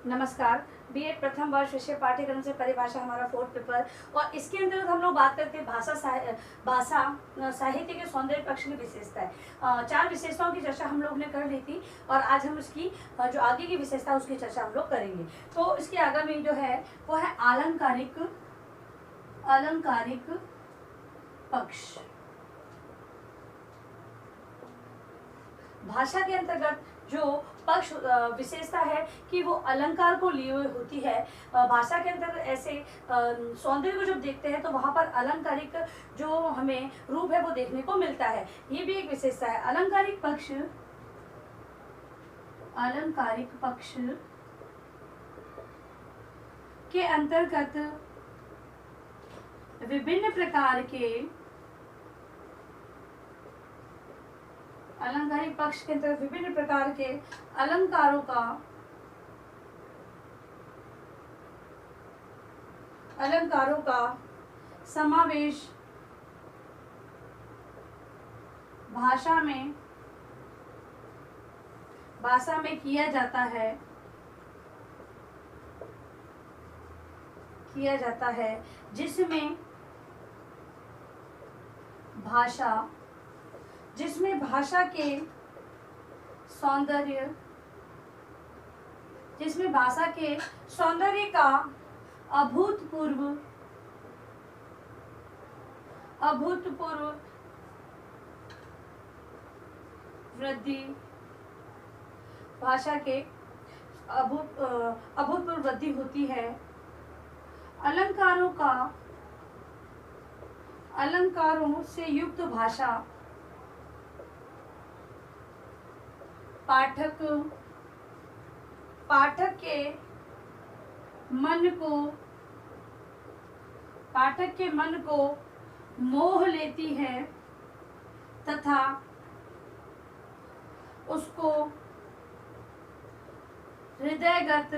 नमस्कार। बीएड प्रथम वर्ष विषय पाठ्यक्रम से परिभाषा हमारा 4th पेपर, और इसके अंतर्गत हम लोग बात करते हैं भाषा साहित्य के सौंदर्य पक्ष की विशेषताएं। 4 विशेषताओं की चर्चा हम लोग ने कर ली थी, और आज हम उसकी जो आगे की विशेषता उसकी चर्चा हम लोग करेंगे। तो इसके आगामी जो है वो है अलंकारिक पक्ष। भाषा के अंतर्गत जो पक्ष विशेषता है कि वो अलंकार को लिए हुए होती है। भाषा के अंतर्गत ऐसे सौंदर्य को जब देखते हैं तो वहाँ पर अलंकारिक जो हमें रूप है वो देखने को मिलता है। ये भी एक विशेषता है। अलंकारिक पक्ष के अंतर्गत विभिन्न प्रकार के अलंकारिक पक्ष के अंतर्गत विभिन्न प्रकार के अलंकारों का समावेश भाषा में किया जाता है जिसमें भाषा के सौंदर्य का अभूतपूर्व वृद्धि होती है। अलंकारों से युक्त भाषा पाठक के मन को मोह लेती है तथा उसको हृदयगत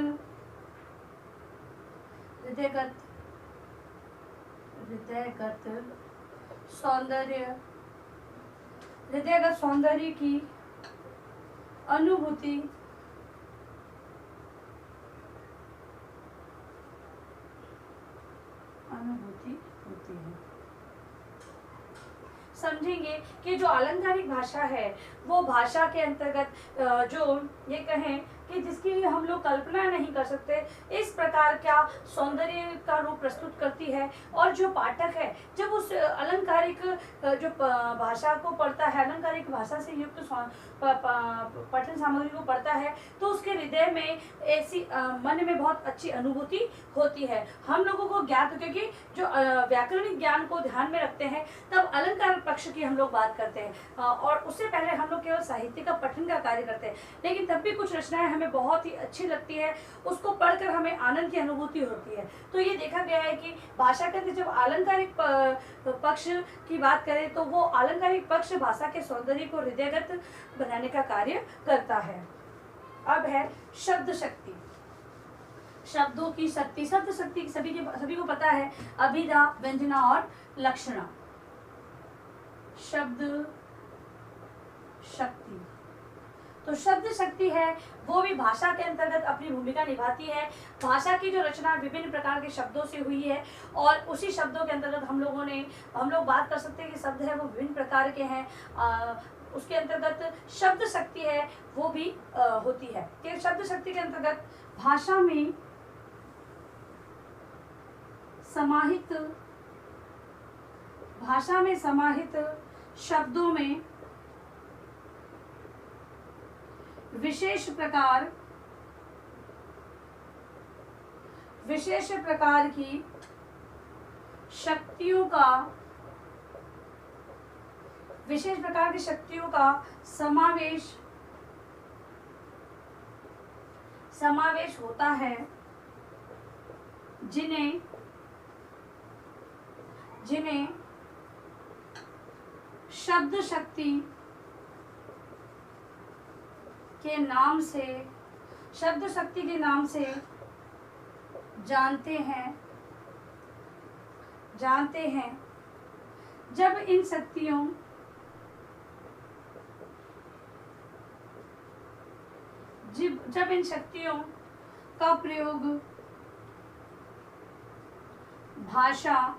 सौंदर्य की अनुभूति होती है। समझेंगे कि जो अलंकारिक भाषा है वो भाषा के अंतर्गत जो ये कहें कि जिसकी हम लोग कल्पना नहीं कर सकते, इस प्रकार का सौंदर्य का रूप प्रस्तुत करती है। और जो पाठक है जब उस अलंकारिक जो भाषा को पढ़ता है, अलंकारिक भाषा से युक्त पठन सामग्री को पढ़ता है, तो उसके हृदय में ऐसी मन में बहुत अच्छी अनुभूति होती है। हम लोगों को ज्ञात, क्योंकि जो व्याकरणिक ज्ञान को ध्यान में रखते हैं तब अलंकार पक्ष की हम लोग बात करते हैं, और उससे पहले हम लोग केवल साहित्य का पठन का कार्य करते हैं। लेकिन तब भी कुछ रचनाएं हमें बहुत ही अच्छी लगती है, उसको पढ़कर हमें आनंद की अनुभूति होती है। तो ये देखा गया है कि भाषा के अंदर जब अलंकारिक पक्ष की बात करें तो वो अलंकारिक पक्ष भाषा के सौंदर्य को हृदयगत बनाने का कार्य करता है। अब है शब्द शक्ति। शब्दों की शक्ति, शब्द शक्ति सभी को पता है, अभिधा, व्यंजना और लक्षणा। शब्द शक्ति, तो शब्द शक्ति है वो भी भाषा के अंतर्गत अपनी भूमिका निभाती है। भाषा की जो रचना विभिन्न प्रकार के शब्दों से हुई है, और उसी शब्दों के अंतर्गत हम लोग बात कर सकते हैं कि शब्द है वो विभिन्न प्रकार के हैं। उसके अंतर्गत शब्द शक्ति है वो भी होती है। कि शब्द शक्ति के अंतर्गत भाषा में समाहित शब्दों में विशेष प्रकार की शक्तियों का समावेश होता है, जिन्हें शब्द शक्ति के नाम से जानते हैं। जब इन शक्तियों का प्रयोग भाषा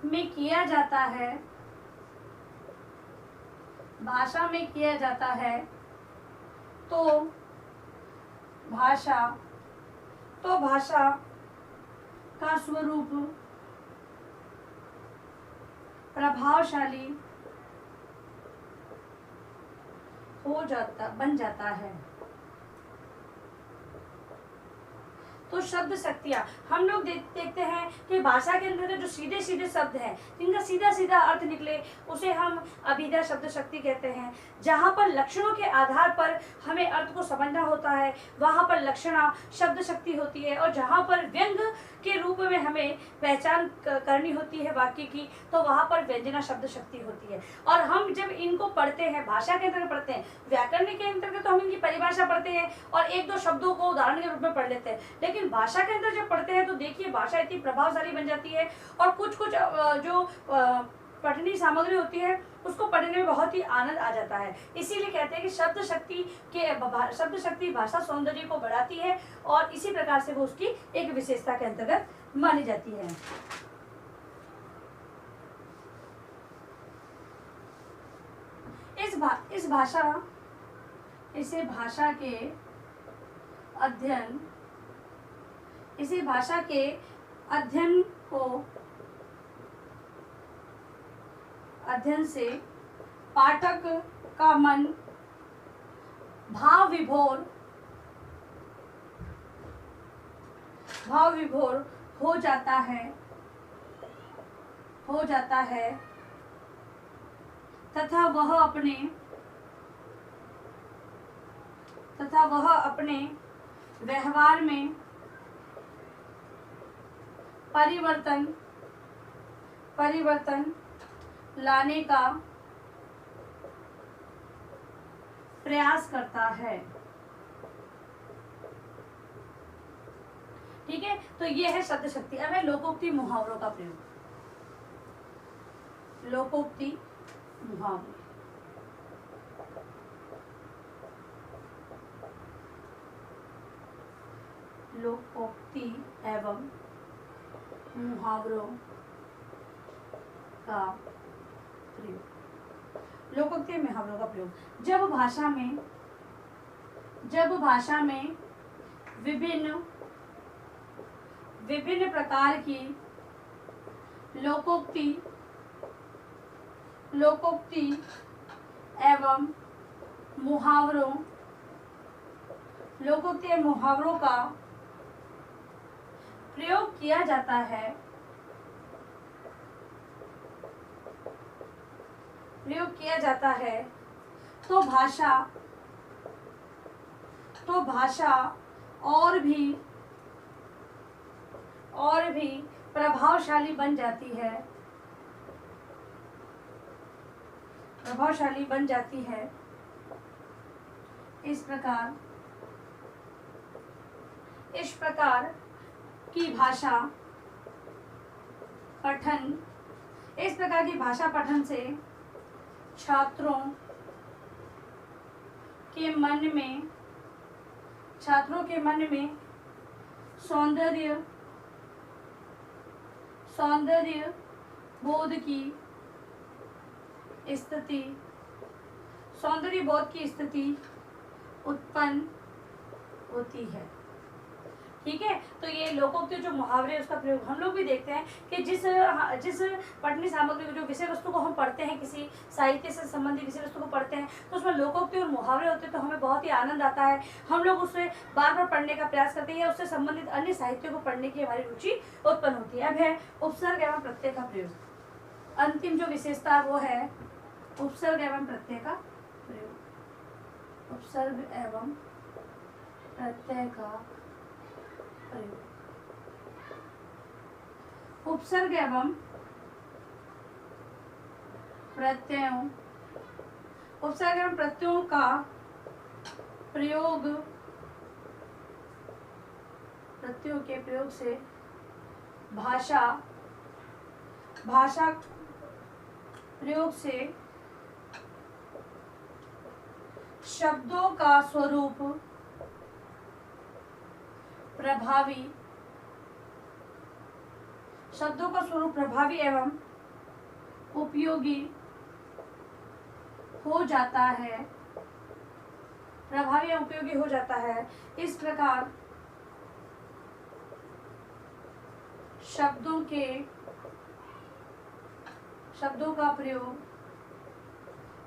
में किया जाता है, भाषा में किया जाता है, तो भाषा का स्वरूप प्रभावशाली बन जाता है। तो शब्द शक्तियाँ हम लोग देखते हैं कि भाषा के अंदर जो सीधे सीधे शब्द हैं, जिनका सीधा सीधा अर्थ निकले, उसे हम अभिधा शब्द शक्ति कहते हैं। जहाँ पर लक्षणों के आधार पर हमें अर्थ को समझना होता है, वहाँ पर लक्षणा शब्द शक्ति होती है। और जहाँ पर व्यंग के रूप में हमें पहचान करनी होती है वाक्य की, तो वहाँ पर व्यंजना शब्द शक्ति होती है। और हम जब इनको पढ़ते हैं, भाषा के अंतर्गत पढ़ते हैं, व्याकरण के अंतर्गत तो हम इनकी परिभाषा पढ़ते हैं और एक दो शब्दों को उदाहरण के रूप में पढ़ लेते हैं। लेकिन भाषा के अंदर जब पढ़ते हैं तो देखिए भाषा इतनी प्रभावशाली बन जाती है, और कुछ कुछ जो पठनीय सामग्री होती है उसको पढ़ने में बहुत ही आनंद आ जाता है। इसीलिए कहते हैं कि शब्द शक्ति भाषा सौंदर्य को बढ़ाती है, और इसी प्रकार से वो उसकी एक विशेषता के अंतर्गत मानी जाती है। इसे भाषा के अध्ययन से पाठक का मन भाव विभोर हो जाता है तथा वह अपने व्यवहार में परिवर्तन लाने का प्रयास करता है। ठीक है, तो ये है शब्द शक्ति। अब है लोकोक्ति मुहावरों का प्रयोग। लोकोक्ति मुहावरे, लोकोक्ति एवं मुहावरों का प्रयोग। लोकोक्ति मुहावरों का प्रयोग जब भाषा में विभिन्न प्रकार की लोकोक्ति एवं मुहावरों का प्रयोग किया जाता है तो भाषा और भी प्रभावशाली बन जाती है। इस प्रकार की भाषा पठन से छात्रों के मन में सौंदर्य बोध की स्थिति उत्पन्न होती है। ठीक है, तो ये लोकोक्ति जो मुहावरे उसका प्रयोग हम लोग भी देखते हैं कि जिस पठनीय सामग्री जो विषय वस्तु को हम पढ़ते हैं, किसी साहित्य से संबंधित विषय वस्तु को पढ़ते हैं, तो उसमें लोकोक्ति और मुहावरे होते हैं, तो हमें बहुत ही आनंद आता है। हम लोग उससे बार बार पढ़ने का प्रयास करते हैं, उससे संबंधित अन्य साहित्य को पढ़ने की हमारी रुचि उत्पन्न होती है। अब है उपसर्ग एवं प्रत्यय का प्रयोग। अंतिम जो विशेषता वो है उपसर्ग एवं प्रत्यय का प्रयोग। उपसर्ग एवं प्रत्यय का प्रयोग। उपसर्ग एवं प्रत्ययों का प्रत्ययों के प्रयोग से भाषा प्रयोग से शब्दों का स्वरूप प्रभावी, शब्दों का स्वरूप प्रभावी एवं उपयोगी हो जाता है, प्रभावी एवं उपयोगी हो जाता है। इस प्रकार शब्दों का प्रयोग,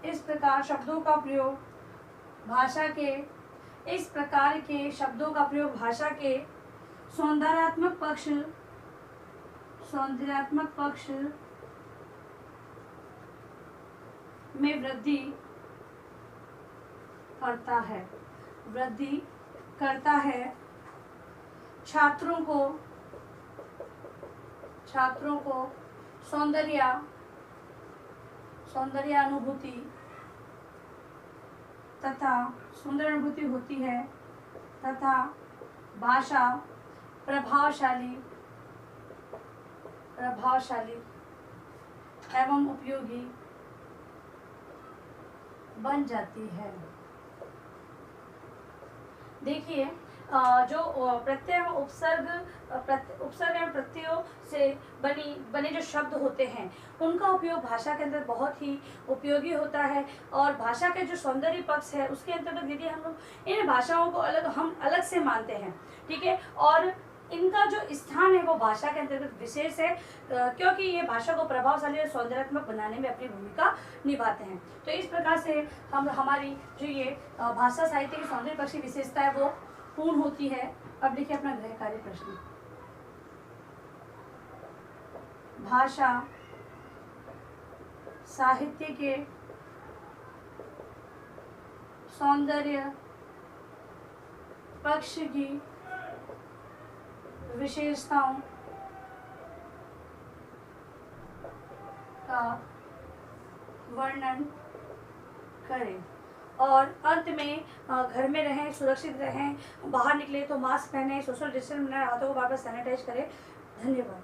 इस प्रकार शब्दों का प्रयोग भाषा के, इस प्रकार के शब्दों का प्रयोग भाषा के सौंदर्यात्मक पक्ष में वृद्धि करता है। छात्रों को सौंदर्यानुभूति होती है तथा भाषा प्रभावशाली एवं उपयोगी बन जाती है। देखिए, जो प्रत्यय एवं उपसर्ग एवं प्रत्ययों से बने जो शब्द होते हैं उनका उपयोग भाषा के अंदर बहुत ही उपयोगी होता है। और भाषा के जो सौंदर्य पक्ष है उसके अंतर्गत यदि हम लोग इन भाषाओं को अलग से मानते हैं, ठीक है, और इनका जो स्थान है वो भाषा के अंतर्गत विशेष है, क्योंकि ये भाषा को प्रभावशाली और सौंदर्यात्मक बनाने में अपनी भूमिका निभाते हैं। तो इस प्रकार से हम हमारी जो ये भाषा साहित्य की सौंदर्य पक्ष की विशेषता है वो पूर्ण होती है। अब देखिए अपना गृह कार्य प्रश्न। भाषा साहित्य के सौंदर्य पक्ष की विशेषताओं का वर्णन करें। और अंत में घर में रहें, सुरक्षित रहें, बाहर निकले तो मास्क पहने, सोशल डिस्टेंस बनाए, हाथों को बार बार सैनिटाइज करें। धन्यवाद।